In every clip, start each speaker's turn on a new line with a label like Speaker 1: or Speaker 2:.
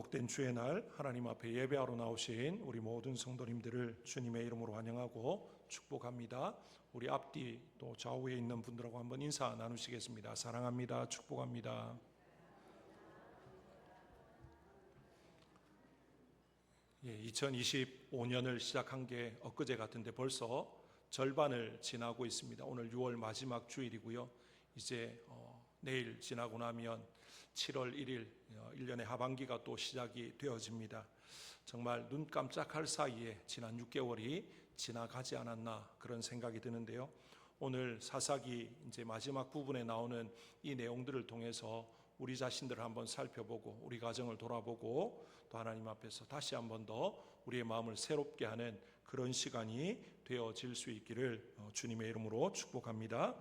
Speaker 1: 복된 주의 날 하나님 앞에 예배하러 나오신 우리 모든 성도님들을 주님의 이름으로 환영하고 축복합니다. 우리 앞뒤 또 좌우에 있는 분들하고 한번 인사 나누시겠습니다. 사랑합니다. 축복합니다. 2025년을 시작한 게 엊그제 같은데 벌써 절반을 지나고 있습니다. 오늘 6월 마지막 주일이고요. 이제 내일 지나고 나면 7월 1일 1년의 하반기가 또 시작이 되어집니다. 정말 눈 깜짝할 사이에 지난 6개월이 지나가지 않았나 그런 생각이 드는데요. 오늘 사사기 이제 마지막 부분에 나오는 이 내용들을 통해서 우리 자신들을 한번 살펴보고 우리 가정을 돌아보고 또 하나님 앞에서 다시 한번 더 우리의 마음을 새롭게 하는 그런 시간이 되어질 수 있기를 주님의 이름으로 축복합니다.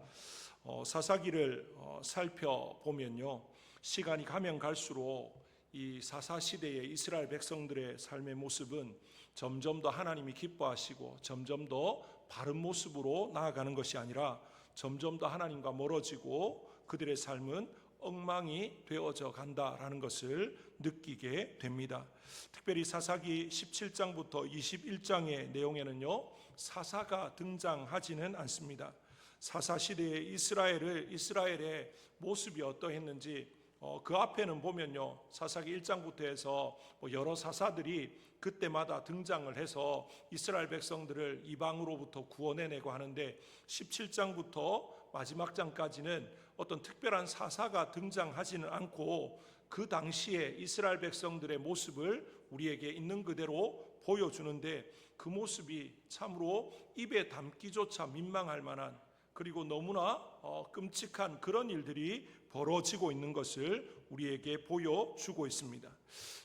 Speaker 1: 사사기를 살펴보면요, 시간이 가면 갈수록 이 사사 시대의 이스라엘 백성들의 삶의 모습은 점점 더 하나님이 기뻐하시고 점점 더 바른 모습으로 나아가는 것이 아니라 점점 더 하나님과 멀어지고 그들의 삶은 엉망이 되어져 간다라는 것을 느끼게 됩니다. 특별히 사사기 17장부터 21장의 내용에는요, 사사가 등장하지는 않습니다. 사사 시대의 이스라엘의 모습이 어떠했는지 그 앞에는 보면요, 사사기 1장부터 해서 여러 사사들이 그때마다 등장을 해서 이스라엘 백성들을 이방으로부터 구원해내고 하는데 17장부터 마지막 장까지는 어떤 특별한 사사가 등장하지는 않고 그 당시에 이스라엘 백성들의 모습을 우리에게 있는 그대로 보여주는데 그 모습이 참으로 입에 담기조차 민망할 만한, 그리고 너무나 끔찍한 그런 일들이 벌어지고 있는 것을 우리에게 보여주고 있습니다.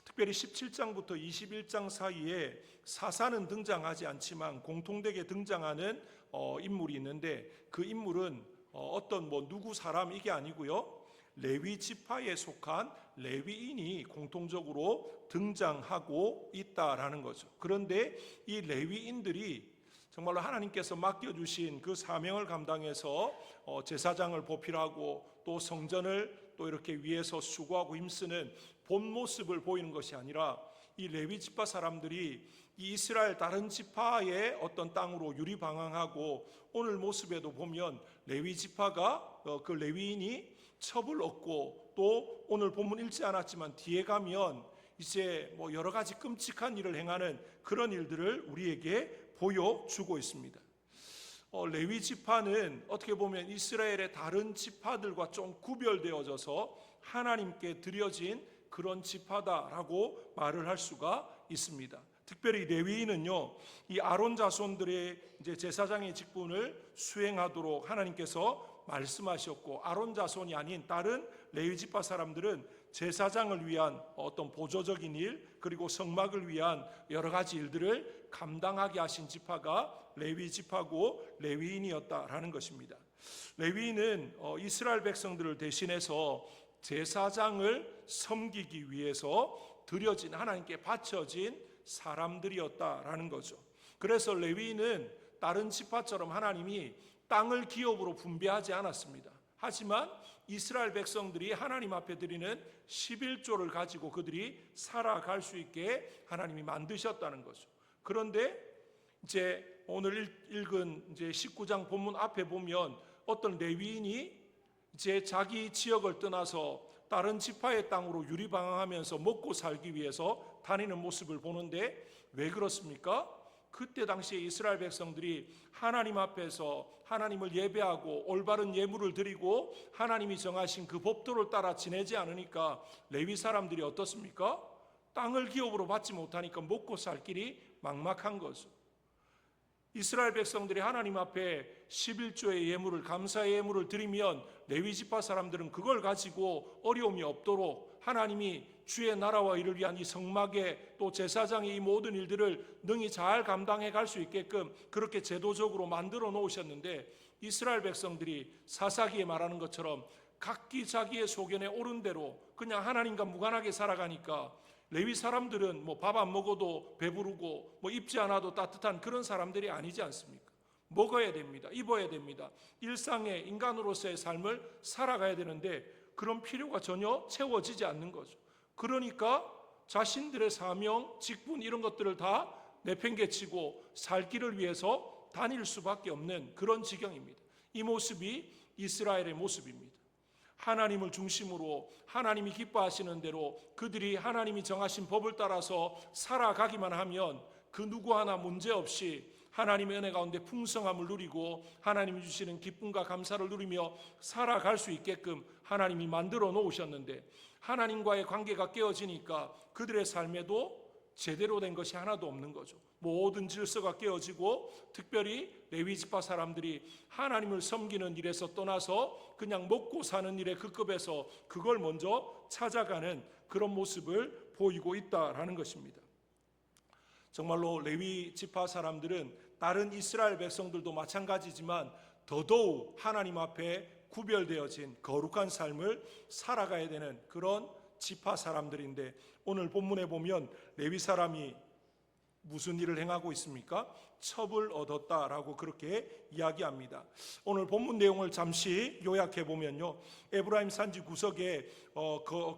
Speaker 1: 특별히 17장부터 21장 사이에 사사는 등장하지 않지만 공통되게 등장하는 인물이 있는데 그 인물은 어떤 누구 사람 이게 아니고요, 레위 지파에 속한 레위인이 공통적으로 등장하고 있다라는 거죠. 그런데 이 레위인들이 정말로 하나님께서 맡겨주신 그 사명을 감당해서 제사장을 보필하고 또 성전을 또 이렇게 위해서 수고하고 힘쓰는 본 모습을 보이는 것이 아니라 이 레위 지파 사람들이 이 이스라엘 다른 지파의 어떤 땅으로 유리방황하고 오늘 모습에도 보면 레위 지파가 그 레위인이 첩을 얻고 또 오늘 본문 읽지 않았지만 뒤에 가면 이제 여러 가지 끔찍한 일을 행하는 그런 일들을 우리에게 보여주고 있습니다. 레위 지파는 어떻게 보면 이스라엘의 다른 지파들과 좀 구별되어져서 하나님께 드려진 그런 지파다라고 말을 할 수가 있습니다. 특별히 레위인은요, 이 아론 자손들의 이제 제사장의 직분을 수행하도록 하나님께서 말씀하셨고, 아론 자손이 아닌 다른 레위 지파 사람들은 제사장을 위한 어떤 보조적인 일, 그리고 성막을 위한 여러 가지 일들을 감당하게 하신 지파가 레위 지파고 레위인이었다라는 것입니다. 레위인은 이스라엘 백성들을 대신해서 제사장을 섬기기 위해서 드려진, 하나님께 바쳐진 사람들이었다라는 거죠. 그래서 레위인은 다른 지파처럼 하나님이 땅을 기업으로 분배하지 않았습니다. 하지만 이스라엘 백성들이 하나님 앞에 드리는 11조를 가지고 그들이 살아갈 수 있게 하나님이 만드셨다는 거죠. 그런데 이제 오늘 읽은 이제 19장 본문 앞에 보면 어떤 레위인이 이제 자기 지역을 떠나서 다른 지파의 땅으로 유리방황하면서 먹고 살기 위해서 다니는 모습을 보는데 왜 그렇습니까? 그때 당시에 이스라엘 백성들이 하나님 앞에서 하나님을 예배하고 올바른 예물을 드리고 하나님이 정하신 그 법도를 따라 지내지 않으니까 레위 사람들이 어떻습니까? 땅을 기업으로 받지 못하니까 먹고 살 길이 막막한 거죠. 이스라엘 백성들이 하나님 앞에 11조의 예물을, 감사의 예물을 드리면 레위 지파 사람들은 그걸 가지고 어려움이 없도록 하나님이 주의 나라와 이를 위한 이 성막의 또 제사장의 이 모든 일들을 능히 잘 감당해 갈 수 있게끔 그렇게 제도적으로 만들어 놓으셨는데, 이스라엘 백성들이 사사기에 말하는 것처럼 각기 자기의 소견에 옳은 대로 그냥 하나님과 무관하게 살아가니까 레위 사람들은 밥 안 먹어도 배부르고 입지 않아도 따뜻한 그런 사람들이 아니지 않습니까? 먹어야 됩니다. 입어야 됩니다. 일상의 인간으로서의 삶을 살아가야 되는데 그런 필요가 전혀 채워지지 않는 거죠. 그러니까 자신들의 사명, 직분 이런 것들을 다 내팽개치고 살 길을 위해서 다닐 수밖에 없는 그런 지경입니다. 이 모습이 이스라엘의 모습입니다. 하나님을 중심으로 하나님이 기뻐하시는 대로 그들이 하나님이 정하신 법을 따라서 살아가기만 하면 그 누구 하나 문제없이 하나님의 은혜 가운데 풍성함을 누리고 하나님이 주시는 기쁨과 감사를 누리며 살아갈 수 있게끔 하나님이 만들어 놓으셨는데, 하나님과의 관계가 깨어지니까 그들의 삶에도 제대로 된 것이 하나도 없는 거죠. 모든 질서가 깨어지고 특별히 레위 지파 사람들이 하나님을 섬기는 일에서 떠나서 그냥 먹고 사는 일의 그 급에서 그걸 먼저 찾아가는 그런 모습을 보이고 있다라는 것입니다. 정말로 레위 지파 사람들은 다른 이스라엘 백성들도 마찬가지지만 더더욱 하나님 앞에 구별되어진 거룩한 삶을 살아가야 되는 그런 지파 사람들인데, 오늘 본문에 보면 레위 사람이 무슨 일을 행하고 있습니까? 첩을 얻었다라고 그렇게 이야기합니다. 오늘 본문 내용을 잠시 요약해 보면요, 에브라임 산지 구석에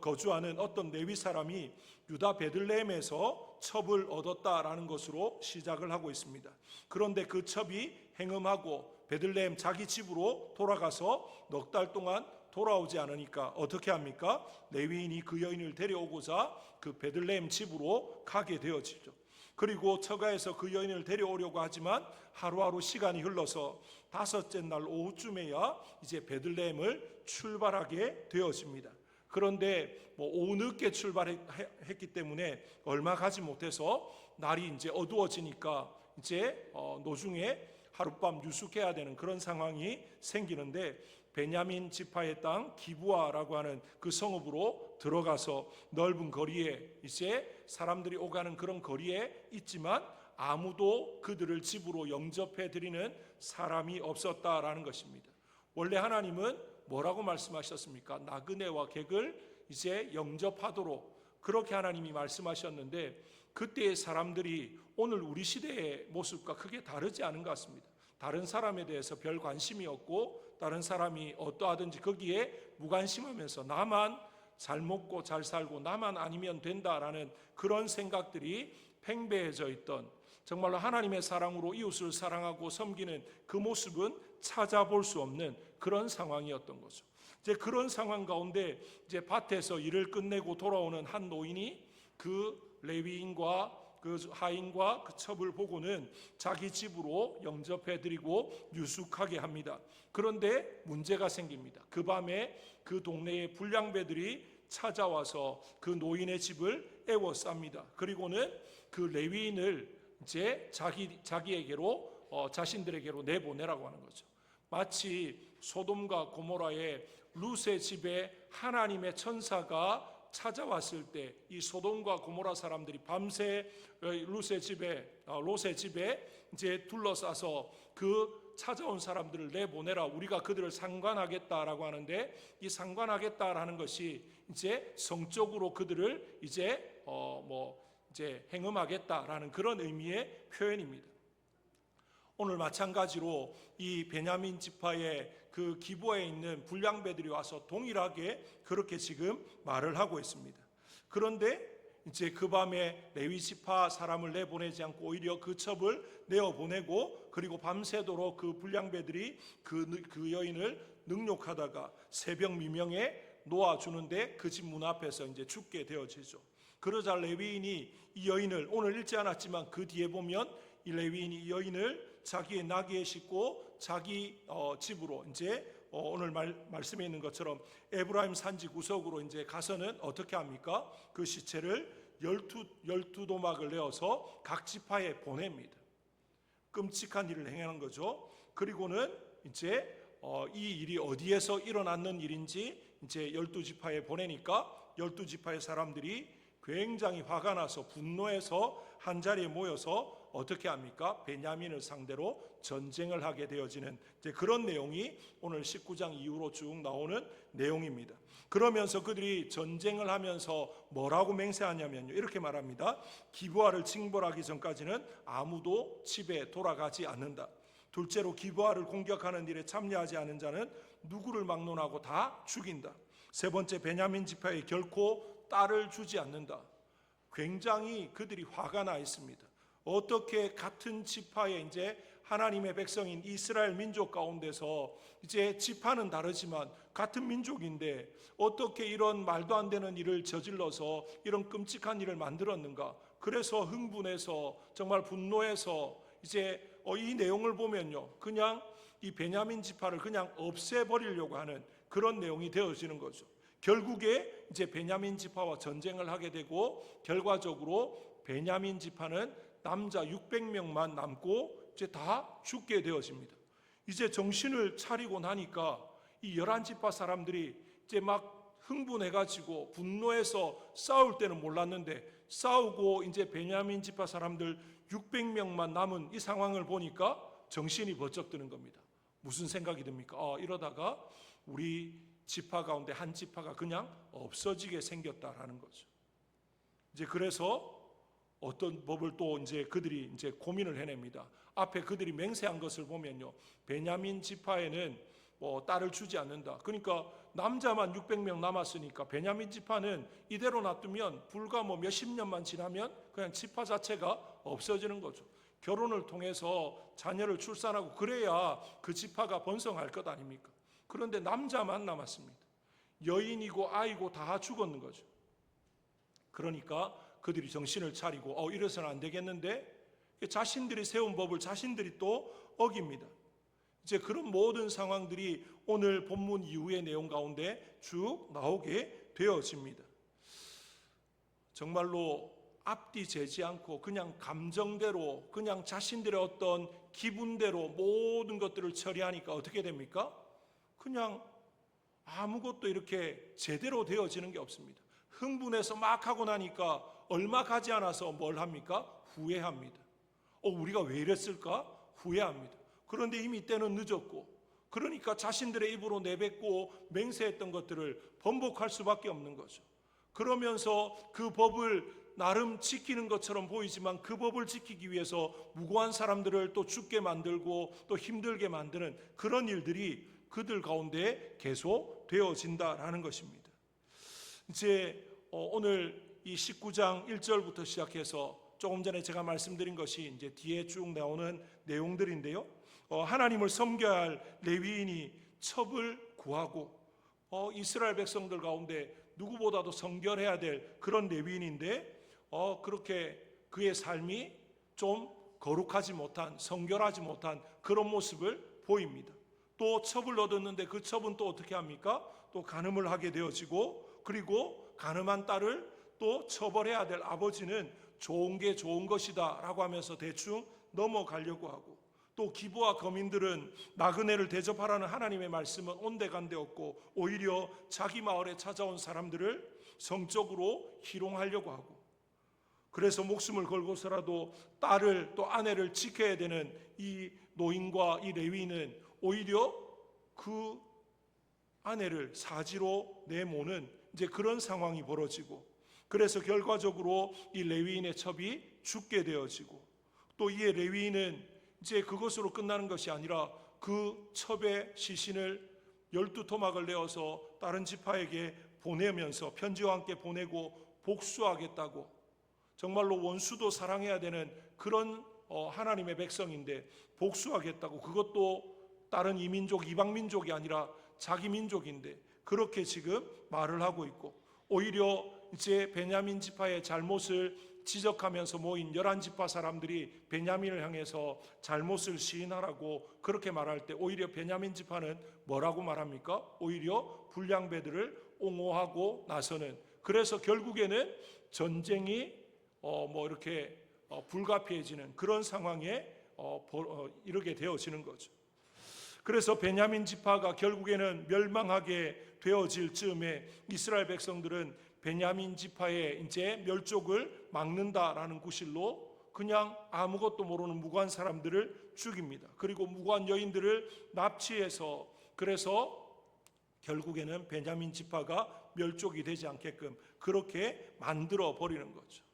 Speaker 1: 거주하는 어떤 레위 사람이 유다 베들레헴에서 첩을 얻었다라는 것으로 시작을 하고 있습니다. 그런데 그 첩이 행음하고 베들레헴 자기 집으로 돌아가서 넉 달 동안 돌아오지 않으니까 어떻게 합니까? 레위인이 그 여인을 데려오고자 그 베들레헴 집으로 가게 되어지죠. 그리고 처가에서 그 여인을 데려오려고 하지만 하루하루 시간이 흘러서 다섯째 날 오후쯤에야 이제 베들레헴을 출발하게 되어집니다. 그런데 오후 늦게 출발했기 때문에 얼마 가지 못해서 날이 이제 어두워지니까 이제 노중에 하룻밤 유숙해야 되는 그런 상황이 생기는데, 베냐민 지파의 땅 기브아라고 하는 그 성읍으로 들어가서 넓은 거리에 이제 사람들이 오가는 그런 거리에 있지만 아무도 그들을 집으로 영접해 드리는 사람이 없었다라는 것입니다. 원래 하나님은 뭐라고 말씀하셨습니까? 나그네와 객을 이제 영접하도록 그렇게 하나님이 말씀하셨는데, 그때의 사람들이 오늘 우리 시대의 모습과 크게 다르지 않은 것 같습니다. 다른 사람에 대해서 별 관심이 없고 다른 사람이 어떠하든지 거기에 무관심하면서 나만 잘 먹고 잘 살고 나만 아니면 된다라는 그런 생각들이 팽배해져 있던, 정말로 하나님의 사랑으로 이웃을 사랑하고 섬기는 그 모습은 찾아볼 수 없는 그런 상황이었던 거죠. 이제 그런 상황 가운데 이제 밭에서 일을 끝내고 돌아오는 한 노인이 그 레위인과 그 하인과 그 첩을 보고는 자기 집으로 영접해드리고 유숙하게 합니다. 그런데 문제가 생깁니다. 그 밤에 그 동네의 불량배들이 찾아와서 그 노인의 집을 에워쌉니다. 그리고는 그 레위인을 이제 자기에게로 자신들에게로 내보내라고 하는 거죠. 마치 소돔과 고모라의 룻의 집에 하나님의 천사가 찾아왔을 때 이 소돔과 고모라 사람들이 밤새 롯의 집에 이제 둘러싸서 그 찾아온 사람들을 내보내라, 우리가 그들을 상관하겠다라고 하는데, 이 상관하겠다라는 것이 이제 성적으로 그들을 이제 이제 행음하겠다라는 그런 의미의 표현입니다. 오늘 마찬가지로 이 베냐민 지파의 그 기브아에 있는 불량배들이 와서 동일하게 그렇게 지금 말을 하고 있습니다. 그런데 이제 그 밤에 레위 지파 사람을 내보내지 않고 오히려 그 첩을 내어보내고, 그리고 밤새도록 그 불량배들이 그 여인을 능욕하다가 새벽 미명에 놓아주는데 그 집 문 앞에서 이제 죽게 되어지죠. 그러자 레위인이 이 여인을, 오늘 읽지 않았지만 그 뒤에 보면 이 레위인이 이 여인을 자기의 나귀에 싣고 자기 집으로 이제 오늘 말씀에 있는 것처럼 에브라임 산지 구석으로 이제 가서는 어떻게 합니까? 그 시체를 12도막을 내어서 각 지파에 보냅니다. 끔찍한 일을 행하는 거죠. 그리고는 이제 이 일이 어디에서 일어났는 일인지 이제 12지파에 보내니까 12지파의 사람들이 굉장히 화가 나서 분노해서 한자리에 모여서 어떻게 합니까? 베냐민을 상대로 전쟁을 하게 되어지는 이제 그런 내용이 오늘 19장 이후로 쭉 나오는 내용입니다. 그러면서 그들이 전쟁을 하면서 뭐라고 맹세하냐면요, 이렇게 말합니다. 기브아를 징벌하기 전까지는 아무도 집에 돌아가지 않는다. 둘째로 기브아를 공격하는 일에 참여하지 않은 자는 누구를 막론하고 다 죽인다. 세 번째, 베냐민 지파에 결코 딸을 주지 않는다. 굉장히 그들이 화가 나 있습니다. 어떻게 같은 지파의 이제 하나님의 백성인 이스라엘 민족 가운데서 이제 지파는 다르지만 같은 민족인데 어떻게 이런 말도 안 되는 일을 저질러서 이런 끔찍한 일을 만들었는가? 그래서 흥분해서 정말 분노해서 이제 이 내용을 보면요, 그냥 이 베냐민 지파를 그냥 없애버리려고 하는 그런 내용이 되어지는 거죠. 결국에 이제 베냐민 지파와 전쟁을 하게 되고 결과적으로 베냐민 지파는 남자 600명만 남고 이제 다 죽게 되어집니다. 이제 정신을 차리고 나니까 이 11지파 사람들이 이제 막 흥분해가지고 분노해서 싸울 때는 몰랐는데 싸우고 이제 베냐민 지파 사람들 600명만 남은 이 상황을 보니까 정신이 번쩍 드는 겁니다. 무슨 생각이 듭니까? 이러다가 우리 지파 가운데 한 지파가 그냥 없어지게 생겼다라는 거죠. 이제 그래서 어떤 법을 또 이제 그들이 이제 고민을 해냅니다. 앞에 그들이 맹세한 것을 보면요, 베냐민 지파에는 딸을 주지 않는다. 그러니까 남자만 600명 남았으니까 베냐민 지파는 이대로 놔두면 불과 몇십 년만 지나면 그냥 지파 자체가 없어지는 거죠. 결혼을 통해서 자녀를 출산하고 그래야 그 지파가 번성할 것 아닙니까? 그런데 남자만 남았습니다. 여인이고 아이고 다 죽었는 거죠. 그러니까 그들이 정신을 차리고 이래서는 안 되겠는데 자신들이 세운 법을 자신들이 또 어깁니다. 이제 그런 모든 상황들이 오늘 본문 이후의 내용 가운데 쭉 나오게 되어집니다. 정말로 앞뒤 재지 않고 그냥 감정대로 그냥 자신들의 어떤 기분대로 모든 것들을 처리하니까 어떻게 됩니까? 그냥 아무것도 이렇게 제대로 되어지는 게 없습니다. 흥분해서 막 하고 나니까 얼마 가지 않아서 뭘 합니까? 후회합니다. 우리가 왜 이랬을까? 후회합니다. 그런데 이미 때는 늦었고, 그러니까 자신들의 입으로 내뱉고 맹세했던 것들을 번복할 수밖에 없는 거죠. 그러면서 그 법을 나름 지키는 것처럼 보이지만 그 법을 지키기 위해서 무고한 사람들을 또 죽게 만들고 또 힘들게 만드는 그런 일들이 그들 가운데 계속 되어진다라는 것입니다. 이제 오늘 이 19장 1절부터 시작해서 조금 전에 제가 말씀드린 것이 이제 뒤에 쭉 나오는 내용들인데요. 하나님을 섬겨야 할 레위인이 첩을 구하고 이스라엘 백성들 가운데 누구보다도 성결해야 될 그런 레위인인데 그렇게 그의 삶이 좀 거룩하지 못한, 성결하지 못한 그런 모습을 보입니다. 또 첩을 얻었는데 그 첩은 또 어떻게 합니까? 또 간음을 하게 되어지고, 그리고 간음한 딸을 또 처벌해야 될 아버지는 좋은 게 좋은 것이다 라고 하면서 대충 넘어가려고 하고, 또 기부와 거민들은 나그네를 대접하라는 하나님의 말씀은 온데간데 없고 오히려 자기 마을에 찾아온 사람들을 성적으로 희롱하려고 하고, 그래서 목숨을 걸고서라도 딸을 또 아내를 지켜야 되는 이 노인과 이 레위인은 오히려 그 아내를 사지로 내모는 이제 그런 상황이 벌어지고, 그래서 결과적으로 이 레위인의 첩이 죽게 되어지고, 또 이의 레위인은 이제 그것으로 끝나는 것이 아니라 그 첩의 시신을 12토막을 내어서 다른 지파에게 보내면서 편지와 함께 보내고 복수하겠다고, 정말로 원수도 사랑해야 되는 그런 하나님의 백성인데 복수하겠다고, 그것도 다른 이민족 이방민족이 아니라 자기 민족인데 그렇게 지금 말을 하고 있고, 오히려 이제 베냐민 지파의 잘못을 지적하면서 모인 11지파 사람들이 베냐민을 향해서 잘못을 시인하라고 그렇게 말할 때 오히려 베냐민 지파는 뭐라고 말합니까? 오히려 불량배들을 옹호하고 나서는, 그래서 결국에는 전쟁이 이렇게 불가피해지는 그런 상황에 이르게 되어지는 거죠. 그래서 베냐민 지파가 결국에는 멸망하게 되어질 즈음에 이스라엘 백성들은 베냐민 지파의 이제 멸족을 막는다라는 구실로 그냥 아무것도 모르는 무고한 사람들을 죽입니다. 그리고 무고한 여인들을 납치해서, 그래서 결국에는 베냐민 지파가 멸족이 되지 않게끔 그렇게 만들어 버리는 거죠.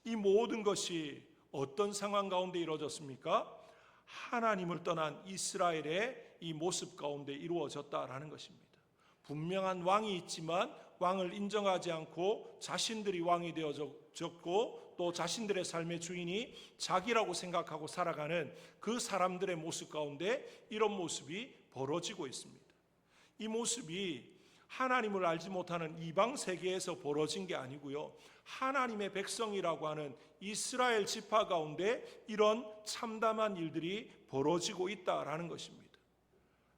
Speaker 1: 이 모든 것이 어떤 상황 가운데 이루어졌습니까? 하나님을 떠난 이스라엘의 이 모습 가운데 이루어졌다라는 것입니다. 분명한 왕이 있지만 왕을 인정하지 않고 자신들이 왕이 되어져 적고 또 자신들의 삶의 주인이 자기라고 생각하고 살아가는 그 사람들의 모습 가운데 이런 모습이 벌어지고 있습니다. 이 모습이 하나님을 알지 못하는 이방 세계에서 벌어진 게 아니고요, 하나님의 백성이라고 하는 이스라엘 지파 가운데 이런 참담한 일들이 벌어지고 있다라는 것입니다.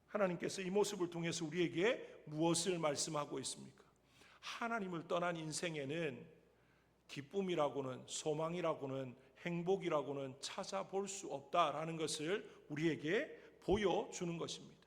Speaker 1: 하나님께서 이 모습을 통해서 우리에게 무엇을 말씀하고 있습니까? 하나님을 떠난 인생에는 기쁨이라고는, 소망이라고는, 행복이라고는 찾아볼 수 없다라는 것을 우리에게 보여주는 것입니다.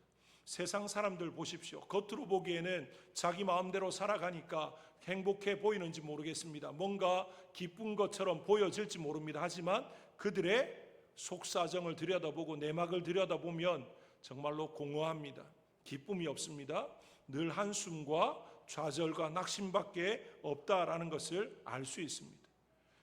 Speaker 1: 세상 사람들 보십시오. 겉으로 보기에는 자기 마음대로 살아가니까 행복해 보이는지 모르겠습니다. 뭔가 기쁜 것처럼 보여질지 모릅니다. 하지만 그들의 속사정을 들여다보고 내막을 들여다보면 정말로 공허합니다. 기쁨이 없습니다. 늘 한숨과 좌절과 낙심밖에 없다라는 것을 알 수 있습니다.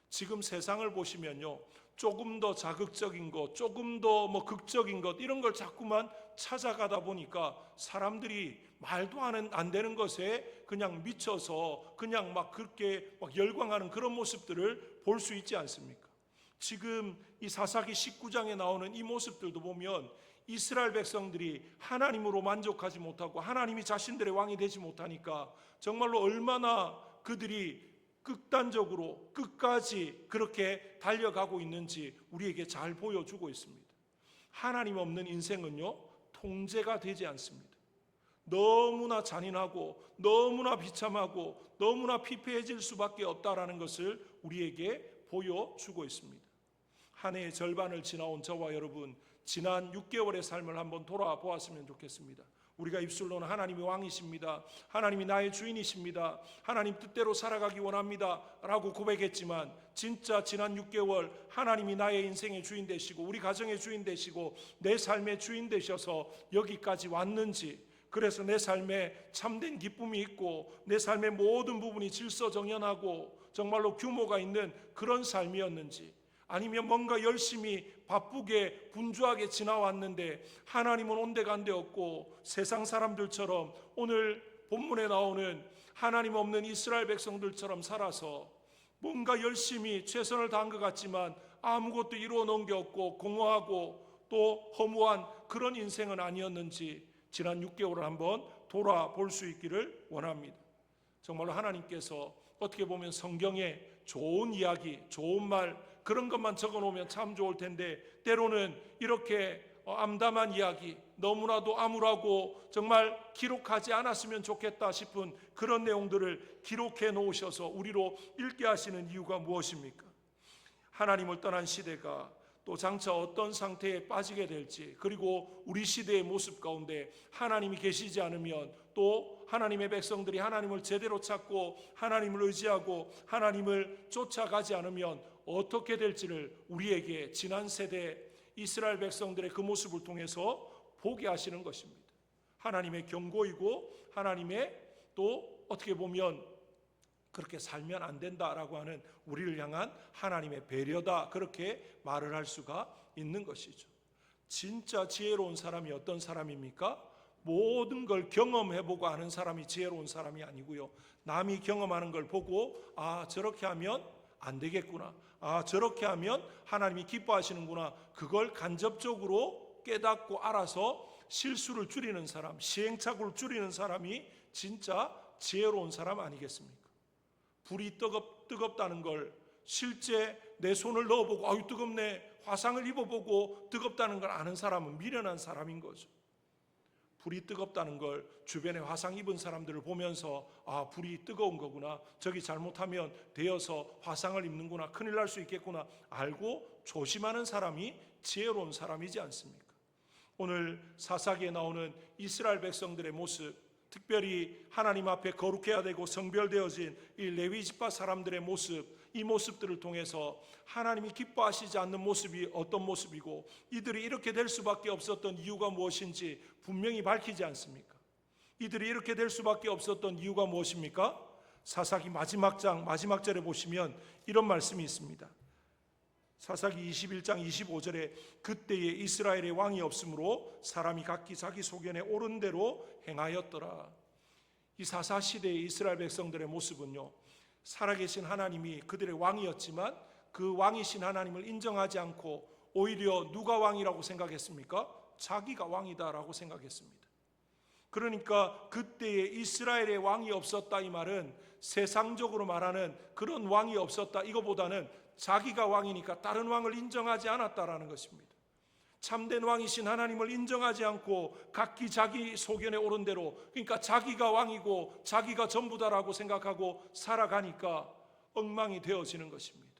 Speaker 1: 지금 세상을 보시면요, 조금 더 자극적인 것, 조금 더 극적인 것, 이런 걸 자꾸만 찾아가다 보니까 사람들이 말도 안 되는 것에 그냥 미쳐서 그냥 그렇게 열광하는 그런 모습들을 볼 수 있지 않습니까? 지금 이 사사기 19장에 나오는 이 모습들도 보면 이스라엘 백성들이 하나님으로 만족하지 못하고 하나님이 자신들의 왕이 되지 못하니까 정말로 얼마나 그들이 극단적으로 끝까지 그렇게 달려가고 있는지 우리에게 잘 보여주고 있습니다. 하나님 없는 인생은요, 통제가 되지 않습니다. 너무나 잔인하고 너무나 비참하고 너무나 피폐해질 수밖에 없다라는 것을 우리에게 보여주고 있습니다. 한 해의 절반을 지나온 저와 여러분, 지난 6개월의 삶을 한번 돌아보았으면 좋겠습니다. 우리가 입술로는 하나님이 왕이십니다, 하나님이 나의 주인이십니다, 하나님 뜻대로 살아가기 원합니다 라고 고백했지만 진짜 지난 6개월 하나님이 나의 인생의 주인 되시고 우리 가정의 주인 되시고 내 삶의 주인 되셔서 여기까지 왔는지, 그래서 내 삶에 참된 기쁨이 있고 내 삶의 모든 부분이 질서정연하고 정말로 규모가 있는 그런 삶이었는지, 아니면 뭔가 열심히 바쁘게 분주하게 지나왔는데 하나님은 온데간데 없고 세상 사람들처럼 오늘 본문에 나오는 하나님 없는 이스라엘 백성들처럼 살아서 뭔가 열심히 최선을 다한 것 같지만 아무것도 이루어 놓은 게 없고 공허하고 또 허무한 그런 인생은 아니었는지 지난 6개월을 한번 돌아볼 수 있기를 원합니다. 정말로 하나님께서 어떻게 보면 성경에 좋은 이야기, 좋은 말 그런 것만 적어놓으면 참 좋을 텐데 때로는 이렇게 암담한 이야기, 너무나도 암울하고 정말 기록하지 않았으면 좋겠다 싶은 그런 내용들을 기록해 놓으셔서 우리로 읽게 하시는 이유가 무엇입니까? 하나님을 떠난 시대가 또 장차 어떤 상태에 빠지게 될지, 그리고 우리 시대의 모습 가운데 하나님이 계시지 않으면 또 하나님의 백성들이 하나님을 제대로 찾고 하나님을 의지하고 하나님을 쫓아가지 않으면 어떻게 될지를 우리에게 지난 세대 이스라엘 백성들의 그 모습을 통해서 보게 하시는 것입니다. 하나님의 경고이고 하나님의 또 어떻게 보면 그렇게 살면 안 된다라고 하는 우리를 향한 하나님의 배려다, 그렇게 말을 할 수가 있는 것이죠. 진짜 지혜로운 사람이 어떤 사람입니까? 모든 걸 경험해보고 아는 사람이 지혜로운 사람이 아니고요, 남이 경험하는 걸 보고 저렇게 하면 안 되겠구나, 저렇게 하면 하나님이 기뻐하시는구나, 그걸 간접적으로 깨닫고 알아서 실수를 줄이는 사람, 시행착오를 줄이는 사람이 진짜 지혜로운 사람 아니겠습니까? 불이 뜨겁다는 걸 실제 내 손을 넣어보고 아유 뜨겁네, 화상을 입어보고 뜨겁다는 걸 아는 사람은 미련한 사람인 거죠. 불이 뜨겁다는 걸 주변에 화상 입은 사람들을 보면서 불이 뜨거운 거구나, 저기 잘못하면 데어서 화상을 입는구나, 큰일 날 수 있겠구나 알고 조심하는 사람이 지혜로운 사람이지 않습니까? 오늘 사사기에 나오는 이스라엘 백성들의 모습, 특별히 하나님 앞에 거룩해야 되고 성별되어진 이 레위 지파 사람들의 모습, 이 모습들을 통해서 하나님이 기뻐하시지 않는 모습이 어떤 모습이고 이들이 이렇게 될 수밖에 없었던 이유가 무엇인지 분명히 밝히지 않습니까? 이들이 이렇게 될 수밖에 없었던 이유가 무엇입니까? 사사기 마지막 장 마지막 절에 보시면 이런 말씀이 있습니다. 사사기 21장 25절에 그때에 이스라엘의 왕이 없으므로 사람이 각기 자기 소견에 옳은 대로 행하였더라. 이 사사시대의 이스라엘 백성들의 모습은요, 살아계신 하나님이 그들의 왕이었지만 그 왕이신 하나님을 인정하지 않고 오히려 누가 왕이라고 생각했습니까? 자기가 왕이다라고 생각했습니다. 그러니까 그때에 이스라엘의 왕이 없었다 이 말은 세상적으로 말하는 그런 왕이 없었다 이거보다는 자기가 왕이니까 다른 왕을 인정하지 않았다라는 것입니다. 참된 왕이신 하나님을 인정하지 않고 각기 자기 소견에 오른 대로, 그러니까 자기가 왕이고 자기가 전부다라고 생각하고 살아가니까 엉망이 되어지는 것입니다.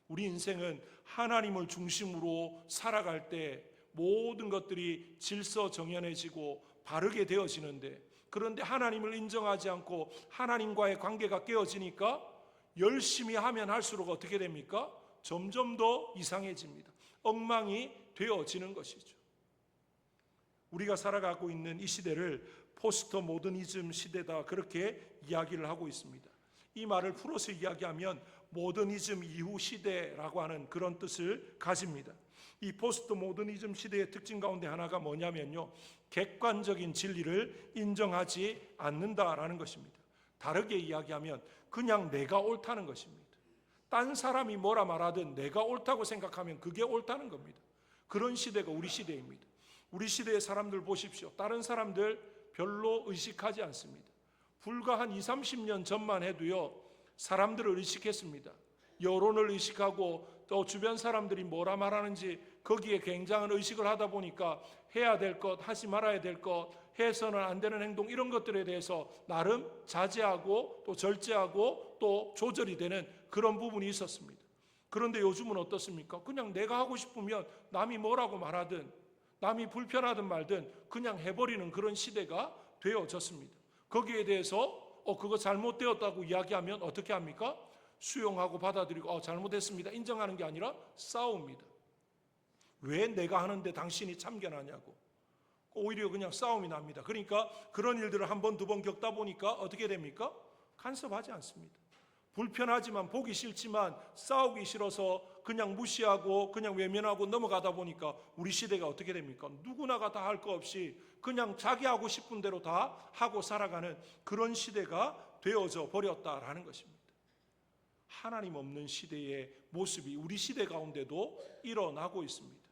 Speaker 1: 우리 인생은 하나님을 중심으로 살아갈 때 모든 것들이 질서정연해지고 바르게 되어지는데, 그런데 하나님을 인정하지 않고 하나님과의 관계가 깨어지니까 열심히 하면 할수록 어떻게 됩니까? 점점 더 이상해집니다. 엉망이 되어지는 것이죠. 우리가 살아가고 있는 이 시대를 포스트 모더니즘 시대다, 그렇게 이야기를 하고 있습니다. 이 말을 풀어서 이야기하면 모더니즘 이후 시대라고 하는 그런 뜻을 가집니다. 이 포스트 모더니즘 시대의 특징 가운데 하나가 뭐냐면요, 객관적인 진리를 인정하지 않는다라는 것입니다. 다르게 이야기하면 그냥 내가 옳다는 것입니다. 딴 사람이 뭐라 말하든 내가 옳다고 생각하면 그게 옳다는 겁니다. 그런 시대가 우리 시대입니다. 우리 시대의 사람들 보십시오. 다른 사람들 별로 의식하지 않습니다. 불과 한 20, 30년 전만 해도요, 사람들을 의식했습니다. 여론을 의식하고 또 주변 사람들이 뭐라 말하는지 거기에 굉장한 의식을 하다 보니까 해야 될 것, 하지 말아야 될 것, 해서는 안 되는 행동, 이런 것들에 대해서 나름 자제하고 또 절제하고 또 조절이 되는 그런 부분이 있었습니다. 그런데 요즘은 어떻습니까? 그냥 내가 하고 싶으면 남이 뭐라고 말하든 남이 불편하든 말든 그냥 해버리는 그런 시대가 되어졌습니다. 거기에 대해서 그거 잘못되었다고 이야기하면 어떻게 합니까? 수용하고 받아들이고 잘못했습니다 인정하는 게 아니라 싸웁니다. 왜 내가 하는데 당신이 참견하냐고. 오히려 그냥 싸움이 납니다. 그러니까 그런 일들을 한 번, 두 번 겪다 보니까 어떻게 됩니까? 간섭하지 않습니다. 불편하지만, 보기 싫지만, 싸우기 싫어서 그냥 무시하고 그냥 외면하고 넘어가다 보니까 우리 시대가 어떻게 됩니까? 누구나가 다 할 거 없이 그냥 자기 하고 싶은 대로 다 하고 살아가는 그런 시대가 되어져 버렸다라는 것입니다. 하나님 없는 시대의 모습이 우리 시대 가운데도 일어나고 있습니다.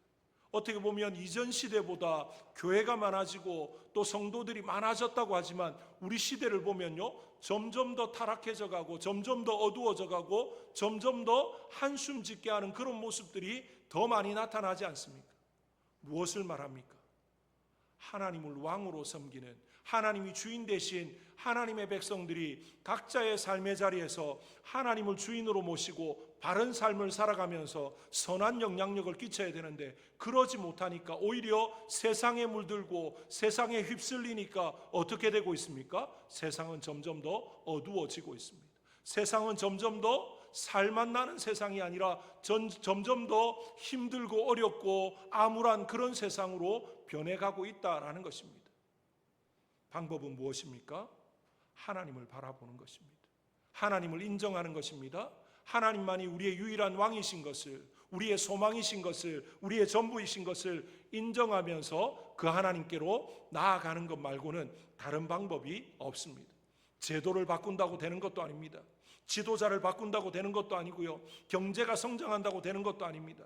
Speaker 1: 어떻게 보면 이전 시대보다 교회가 많아지고 또 성도들이 많아졌다고 하지만 우리 시대를 보면요, 점점 더 타락해져 가고 점점 더 어두워져 가고 점점 더 한숨 짓게 하는 그런 모습들이 더 많이 나타나지 않습니까? 무엇을 말합니까? 하나님을 왕으로 섬기는, 하나님이 주인 대신 하나님의 백성들이 각자의 삶의 자리에서 하나님을 주인으로 모시고 바른 삶을 살아가면서 선한 영향력을 끼쳐야 되는데 그러지 못하니까 오히려 세상에 물들고 세상에 휩쓸리니까 어떻게 되고 있습니까? 세상은 점점 더 어두워지고 있습니다. 세상은 점점 더 살만 나는 세상이 아니라 점점 더 힘들고 어렵고 암울한 그런 세상으로 변해가고 있다라는 것입니다. 방법은 무엇입니까? 하나님을 바라보는 것입니다. 하나님을 인정하는 것입니다. 하나님만이 우리의 유일한 왕이신 것을, 우리의 소망이신 것을, 우리의 전부이신 것을 인정하면서 그 하나님께로 나아가는 것 말고는 다른 방법이 없습니다. 제도를 바꾼다고 되는 것도 아닙니다. 지도자를 바꾼다고 되는 것도 아니고요, 경제가 성장한다고 되는 것도 아닙니다.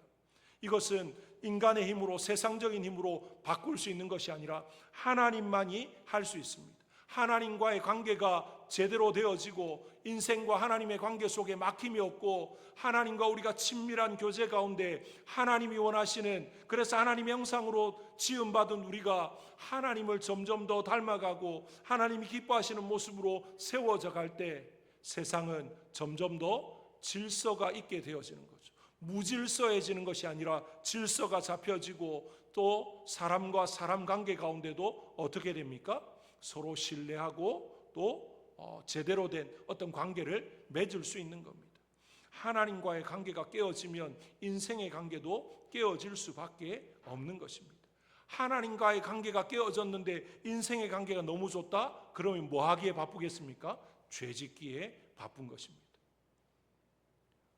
Speaker 1: 이것은 인간의 힘으로, 세상적인 힘으로 바꿀 수 있는 것이 아니라 하나님만이 할 수 있습니다. 하나님과의 관계가 제대로 되어지고 인생과 하나님의 관계 속에 막힘이 없고 하나님과 우리가 친밀한 교제 가운데 하나님이 원하시는, 그래서 하나님의 형상으로 지음받은 우리가 하나님을 점점 더 닮아가고 하나님이 기뻐하시는 모습으로 세워져 갈 때 세상은 점점 더 질서가 있게 되어지는 거죠. 무질서해지는 것이 아니라 질서가 잡혀지고 또 사람과 사람 관계 가운데도 어떻게 됩니까? 서로 신뢰하고 또 제대로 된 어떤 관계를 맺을 수 있는 겁니다. 하나님과의 관계가 깨어지면 인생의 관계도 깨어질 수밖에 없는 것입니다. 하나님과의 관계가 깨어졌는데 인생의 관계가 너무 좋다? 그러면 뭐 하기에 바쁘겠습니까? 죄짓기에 바쁜 것입니다.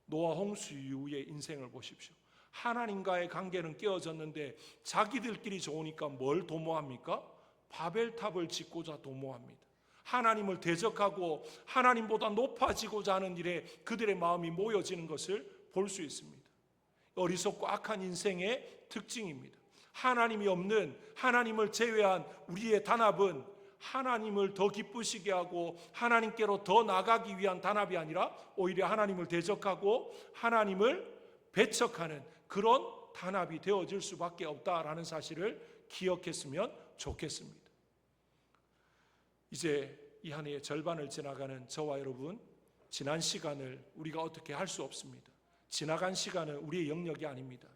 Speaker 1: 노아 홍수 이후의 인생을 보십시오. 하나님과의 관계는 깨어졌는데 자기들끼리 좋으니까 뭘 도모합니까? 바벨탑을 짓고자 도모합니다. 하나님을 대적하고 하나님보다 높아지고자 하는 일에 그들의 마음이 모여지는 것을 볼 수 있습니다. 어리석고 악한 인생의 특징입니다. 하나님이 없는, 하나님을 제외한 우리의 단합은 하나님을 더 기쁘시게 하고 하나님께로 더 나가기 위한 단합이 아니라 오히려 하나님을 대적하고 하나님을 배척하는 그런 단합이 되어질 수밖에 없다라는 사실을 기억했으면 좋겠습니다. 이제 이 한 해의 절반을 지나가는 저와 여러분, 지난 시간을 우리가 어떻게 할 수 없습니다. 지나간 시간은 우리의 영역이 아닙니다.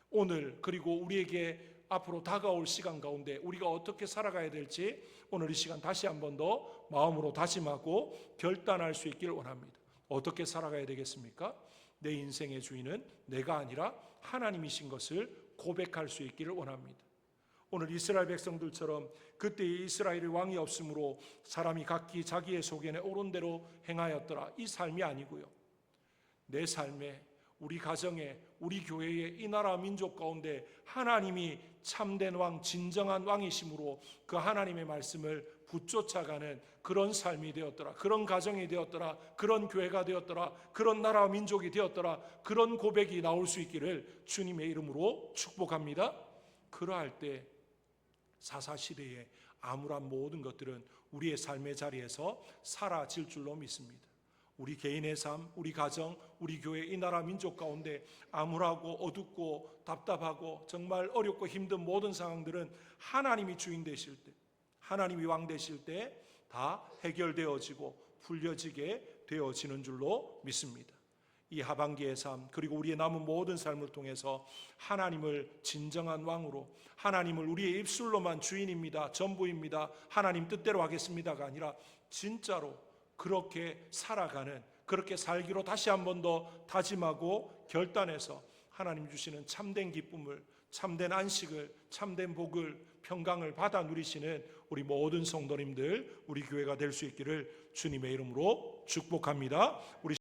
Speaker 1: 오늘 그리고 우리에게 앞으로 다가올 시간 가운데 우리가 어떻게 살아가야 될지 오늘 이 시간 다시 한 번 더 마음으로 다짐하고 결단할 수 있기를 원합니다. 어떻게 살아가야 되겠습니까? 내 인생의 주인은 내가 아니라 하나님이신 것을 고백할 수 있기를 원합니다. 오늘 이스라엘 백성들처럼 그때 이스라엘의 왕이 없으므로 사람이 각기 자기의 소견에 옳은 대로 행하였더라, 이 삶이 아니고요, 내 삶에, 우리 가정에, 우리 교회에, 이 나라 민족 가운데 하나님이 참된 왕, 진정한 왕이심으로 그 하나님의 말씀을 붙쫓아가는 그런 삶이 되었더라, 그런 가정이 되었더라, 그런 교회가 되었더라, 그런 나라와 민족이 되었더라, 그런 고백이 나올 수 있기를 주님의 이름으로 축복합니다. 그러할 때 사사시대의 암울한 모든 것들은 우리의 삶의 자리에서 사라질 줄로 믿습니다. 우리 개인의 삶, 우리 가정, 우리 교회, 이 나라 민족 가운데 암울하고 어둡고 답답하고 정말 어렵고 힘든 모든 상황들은 하나님이 주인 되실 때, 하나님이 왕 되실 때 다 해결되어지고 풀려지게 되어지는 줄로 믿습니다. 이 하반기의 삶, 그리고 우리의 남은 모든 삶을 통해서 하나님을 진정한 왕으로, 하나님을 우리의 입술로만 주인입니다, 전부입니다, 하나님 뜻대로 하겠습니다가 아니라 진짜로 그렇게 살아가는, 그렇게 살기로 다시 한 번 더 다짐하고 결단해서 하나님 주시는 참된 기쁨을, 참된 안식을, 참된 복을, 평강을 받아 누리시는 우리 모든 성도님들, 우리 교회가 될 수 있기를 주님의 이름으로 축복합니다. 우리